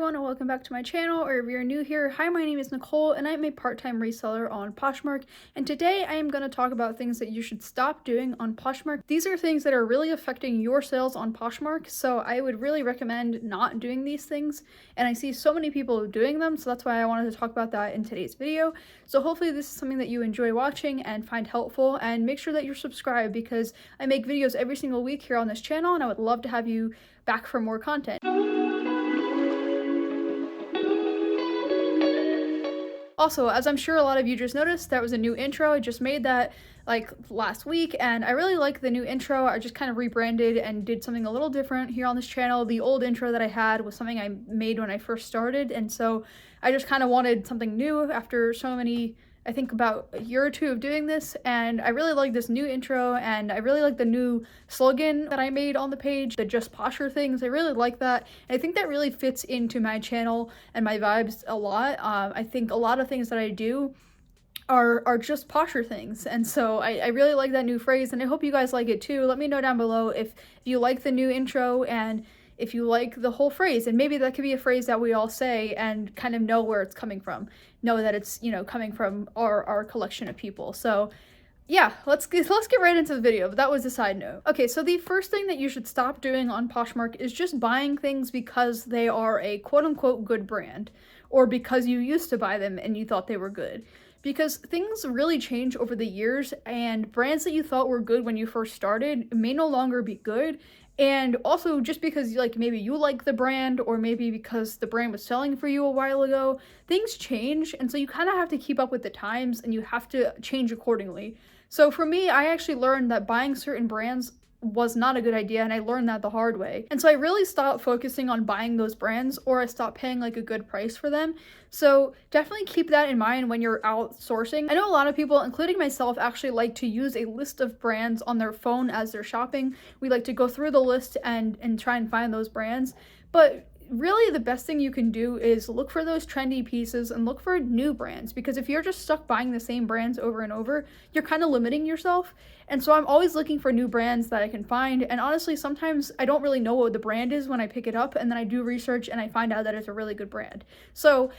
everyone, and welcome back to my channel, or if you're new here, hi, my name is Nicole, and I'm a part-time reseller on Poshmark, and today I am going to talk about things that you should stop doing on Poshmark. These are things that are really affecting your sales on Poshmark, so I would really recommend not doing these things, and I see so many people doing them, so that's why I wanted to talk about that in today's video. So hopefully this is something that you enjoy watching and find helpful, and make sure that you're subscribed because I make videos every single week here on this channel, and I would love to have you back for more content. Also, as I'm sure a lot of you just noticed, that was a new intro. I just made that like last week, and I really like the new intro. I just kind of rebranded and did something a little different here on this channel. The old intro that I had was something I made when I first started, and so I just kind of wanted something new after so many, I think about a year or two of doing this, and I really like this new intro, and I really like the new slogan that I made on the page, the Just Posher things. I really like that, and I think that really fits into my channel and my vibes a lot. I think a lot of things that I do are just posher things, and so I really like that new phrase, and I hope you guys like it too. Let me know down below if you like the new intro and if you like the whole phrase, and maybe that could be a phrase that we all say and kind of know where it's coming from, know that it's, you know, coming from our collection of people. So yeah, let's get right into the video, but that was a side note. Okay, so the first thing that you should stop doing on Poshmark is just buying things because they are a quote-unquote good brand, or because you used to buy them and you thought they were good. Because things really change over the years, and brands that you thought were good when you first started may no longer be good. And also, just because like maybe you like the brand, or maybe because the brand was selling for you a while ago, things change, and so you kind of have to keep up with the times and you have to change accordingly. So for me, I actually learned that buying certain brands was not a good idea, and I learned that the hard way. And so I really stopped focusing on buying those brands, or I stopped paying like a good price for them. So definitely keep that in mind when you're outsourcing. I know a lot of people, including myself, actually like to use a list of brands on their phone as they're shopping. We like to go through the list and try and find those brands, but really the best thing you can do is look for those trendy pieces and look for new brands, because if you're just stuck buying the same brands over and over, you're kind of limiting yourself. And so I'm always looking for new brands that I can find, and honestly sometimes I don't really know what the brand is when I pick it up, and then I do research and I find out that it's a really good brand. So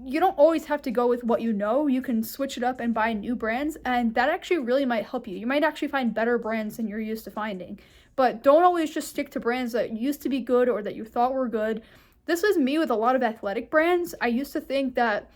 you don't always have to go with what you know. You can switch it up and buy new brands, and that actually really might help you. You might actually find better brands than you're used to finding. But don't always just stick to brands that used to be good or that you thought were good. This was me with a lot of athletic brands. I used to think that,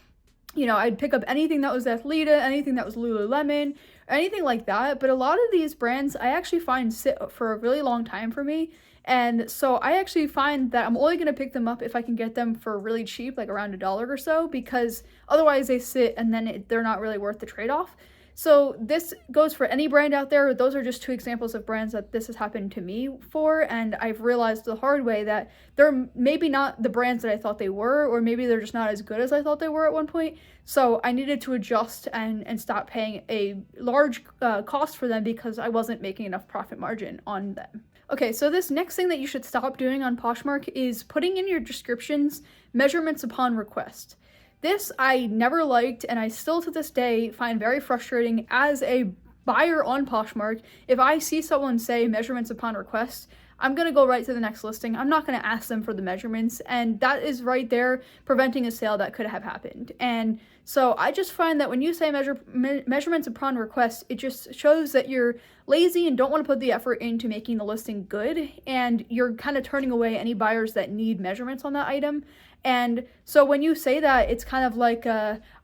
you know, I'd pick up anything that was Athleta, anything that was Lululemon, or anything like that. But a lot of these brands I actually find sit for a really long time for me. And so I actually find that I'm only going to pick them up if I can get them for really cheap, like around $1 or so, because otherwise they sit and then they're not really worth the trade-off. So this goes for any brand out there. Those are just two examples of brands that this has happened to me for, and I've realized the hard way that they're maybe not the brands that I thought they were, or maybe they're just not as good as I thought they were at one point. So I needed to adjust and stop paying a large cost for them because I wasn't making enough profit margin on them. Okay, so this next thing that you should stop doing on Poshmark is putting in your descriptions measurements upon request. This I never liked, and I still to this day find very frustrating as a buyer on Poshmark. If I see someone say measurements upon request, I'm going to go right to the next listing. I'm not going to ask them for the measurements, and that is right there preventing a sale that could have happened. And so I just find that when you say measurements upon request, it just shows that you're lazy and don't want to put the effort into making the listing good, and you're kind of turning away any buyers that need measurements on that item. And so when you say that, it's kind of like,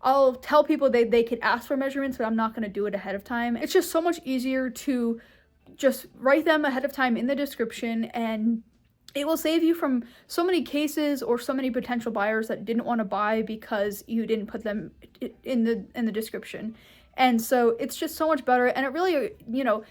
I'll tell people they could ask for measurements, but I'm not going to do it ahead of time. It's just so much easier to just write them ahead of time in the description, and it will save you from so many cases or so many potential buyers that didn't want to buy because you didn't put them in the description. And so it's just so much better, and it really, you know,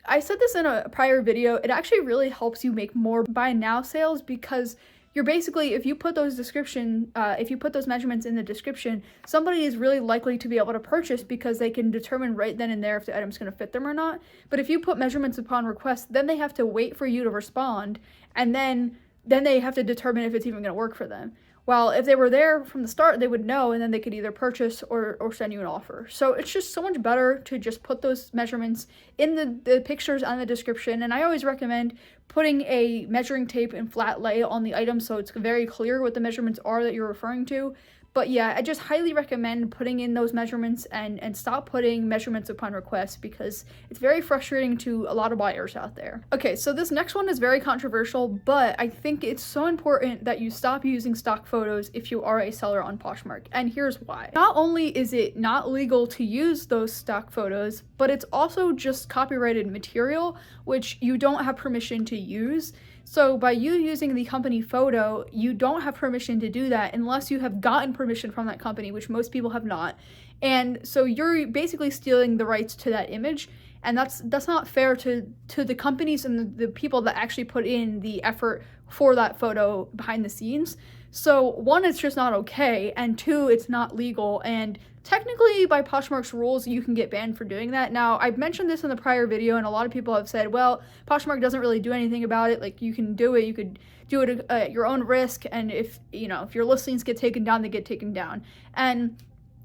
I said this in a prior video, it actually really helps you make more buy now sales, because you're basically, if you put those measurements in the description, somebody is really likely to be able to purchase because they can determine right then and there if the item's going to fit them or not. But if you put measurements upon request, then they have to wait for you to respond, and then then they have to determine if it's even going to work for them. Well, if they were there from the start, they would know, and then they could either purchase or send you an offer. So it's just so much better to just put those measurements in the pictures and the description. And I always recommend putting a measuring tape and flat lay on the item so it's very clear what the measurements are that you're referring to. But yeah, I just highly recommend putting in those measurements and stop putting measurements upon request, because it's very frustrating to a lot of buyers out there. Okay, so this next one is very controversial, but I think it's so important that you stop using stock photos if you are a seller on Poshmark, and here's why. Not only is it not legal to use those stock photos, but it's also just copyrighted material, which you don't have permission to use. So by you using the company photo, you don't have permission to do that unless you have gotten permission from that company, which most people have not. And so you're basically stealing the rights to that image, and that's not fair to the companies and the people that actually put in the effort for that photo behind the scenes. So one, it's just not okay, and two, it's not legal, and technically by Poshmark's rules you can get banned for doing that. Now, I've mentioned this in the prior video, and a lot of people have said, well, Poshmark doesn't really do anything about it, like you can do it, you could do it at your own risk, and if your listings get taken down, they get taken down. And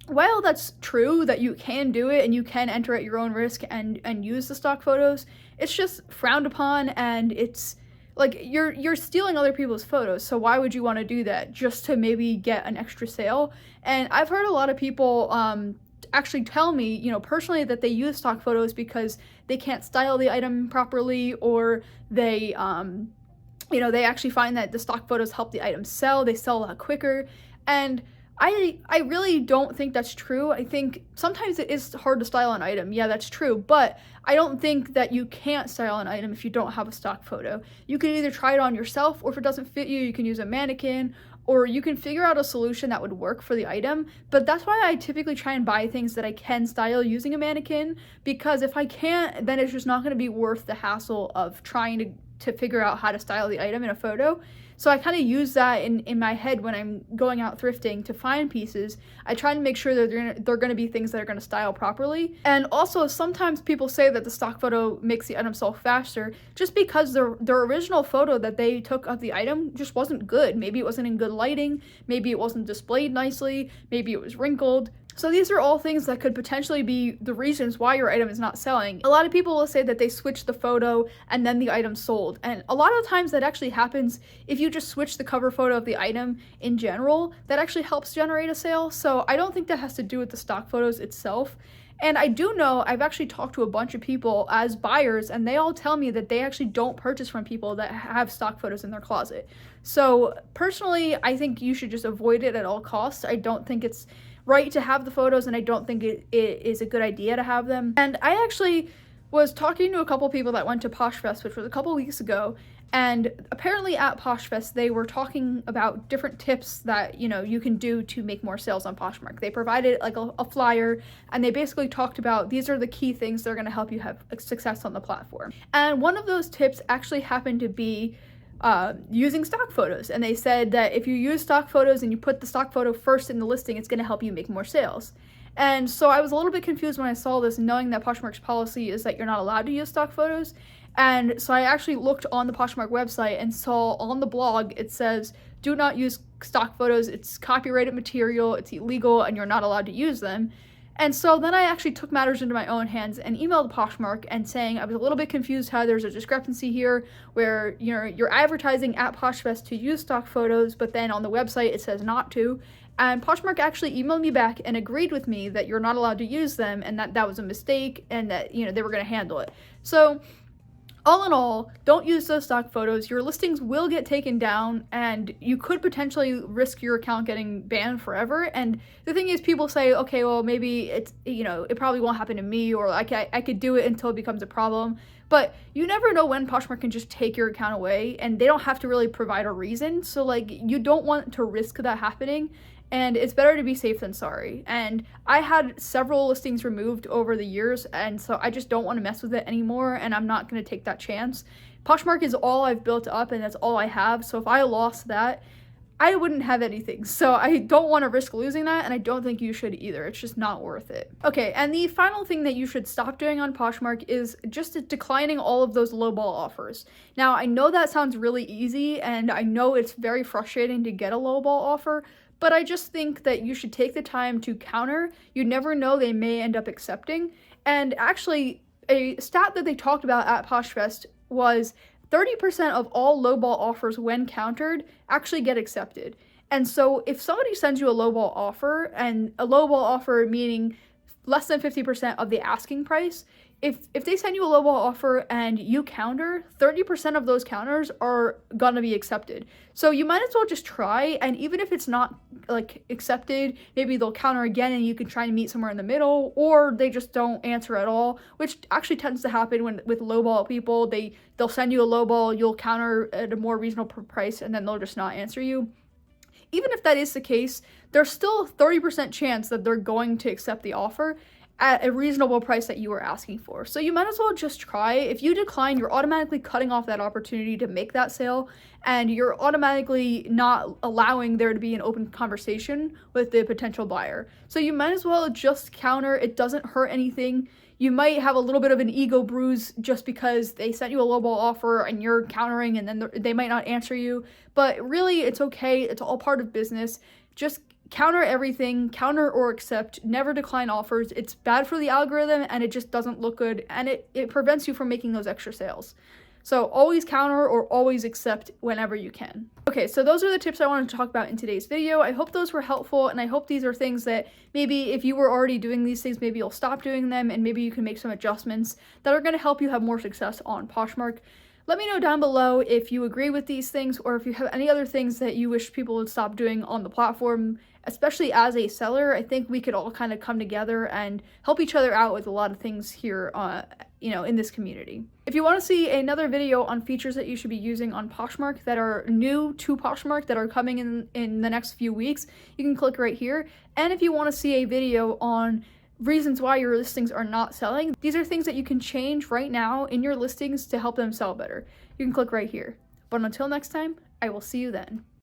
while that's true that you can do it and you can enter at your own risk and use the stock photos, it's just frowned upon, and it's like you're stealing other people's photos, so why would you want to do that just to maybe get an extra sale? And I've heard a lot of people actually tell me, personally, that they use stock photos because they can't style the item properly, or they they actually find that the stock photos help the item sell. They sell a lot quicker, and I really don't think that's true. I think sometimes it is hard to style an item. Yeah, that's true. But I don't think that you can't style an item if you don't have a stock photo. You can either try it on yourself, or if it doesn't fit you, you can use a mannequin, or you can figure out a solution that would work for the item. But that's why I typically try and buy things that I can style using a mannequin, because if I can't, then it's just not going to be worth the hassle of trying to figure out how to style the item in a photo. So I kind of use that in my head when I'm going out thrifting to find pieces. I try to make sure that they're going to be things that are going to style properly. And also, sometimes people say that the stock photo makes the item sell faster just because their original photo that they took of the item just wasn't good. Maybe it wasn't in good lighting, maybe it wasn't displayed nicely, maybe it was wrinkled. So these are all things that could potentially be the reasons why your item is not selling. A lot of people will say that they switched the photo and then the item sold. And a lot of times that actually happens if you just switch the cover photo of the item in general. That actually helps generate a sale. So I don't think that has to do with the stock photos itself. And I do know, I've actually talked to a bunch of people as buyers, and they all tell me that they actually don't purchase from people that have stock photos in their closet. So personally, I think you should just avoid it at all costs. I don't think it's right to have the photos, and I don't think it is a good idea to have them. And I actually was talking to a couple people that went to PoshFest, which was a couple weeks ago, and apparently at PoshFest they were talking about different tips that you can do to make more sales on Poshmark. They provided like a flyer, and they basically talked about these are the key things that are going to help you have success on the platform. And one of those tips actually happened to be using stock photos. And they said that if you use stock photos and you put the stock photo first in the listing, it's going to help you make more sales. And so I was a little bit confused when I saw this, knowing that Poshmark's policy is that you're not allowed to use stock photos. And so I actually looked on the Poshmark website and saw on the blog it says, do not use stock photos, it's copyrighted material, it's illegal, and you're not allowed to use them. And so then I actually took matters into my own hands and emailed Poshmark and saying I was a little bit confused how there's a discrepancy here where you're advertising at PoshFest to use stock photos, but then on the website it says not to. And Poshmark actually emailed me back and agreed with me that you're not allowed to use them, and that was a mistake, and that they were going to handle it. So all in all, don't use those stock photos. Your listings will get taken down, and you could potentially risk your account getting banned forever. And the thing is, people say, okay, well, maybe it's, it probably won't happen to me, or I could do it until it becomes a problem. But you never know when Poshmark can just take your account away, and they don't have to really provide a reason. So, you don't want to risk that happening. And it's better to be safe than sorry. And I had several listings removed over the years, and so I just don't want to mess with it anymore, and I'm not going to take that chance. Poshmark is all I've built up, and that's all I have. So if I lost that, I wouldn't have anything. So I don't want to risk losing that, and I don't think you should either. It's just not worth it. Okay, and the final thing that you should stop doing on Poshmark is just declining all of those lowball offers. Now, I know that sounds really easy, and I know it's very frustrating to get a lowball offer, but I just think that you should take the time to counter. You never know, they may end up accepting. And actually, a stat that they talked about at PoshFest was 30% of all lowball offers when countered actually get accepted. And so if somebody sends you a lowball offer, and a lowball offer meaning less than 50% of the asking price, if they send you a lowball offer and you counter, 30% of those counters are gonna be accepted. So you might as well just try, and even if it's not like accepted, maybe they'll counter again and you can try and meet somewhere in the middle, or they just don't answer at all, which actually tends to happen with lowball people. They'll send you a lowball, you'll counter at a more reasonable price, and then they'll just not answer you. Even if that is the case, there's still a 30% chance that they're going to accept the offer at a reasonable price that you were asking for. So you might as well just try. If you decline, you're automatically cutting off that opportunity to make that sale, and you're automatically not allowing there to be an open conversation with the potential buyer. So you might as well just counter. It doesn't hurt anything. You might have a little bit of an ego bruise just because they sent you a lowball offer and you're countering, and then they might not answer you. But really, it's okay. It's all part of business. Just counter everything, counter or accept, never decline offers. It's bad for the algorithm, and it just doesn't look good, and it prevents you from making those extra sales. So always counter or always accept whenever you can. Okay, so those are the tips I wanted to talk about in today's video. I hope those were helpful, and I hope these are things that maybe if you were already doing these things, maybe you'll stop doing them, and maybe you can make some adjustments that are going to help you have more success on Poshmark. Let me know down below if you agree with these things, or if you have any other things that you wish people would stop doing on the platform. Especially as a seller, I think we could all kind of come together and help each other out with a lot of things here, in this community. If you want to see another video on features that you should be using on Poshmark that are new to Poshmark that are coming in the next few weeks, you can click right here. And if you want to see a video on reasons why your listings are not selling, these are things that you can change right now in your listings to help them sell better. You can click right here. But until next time, I will see you then.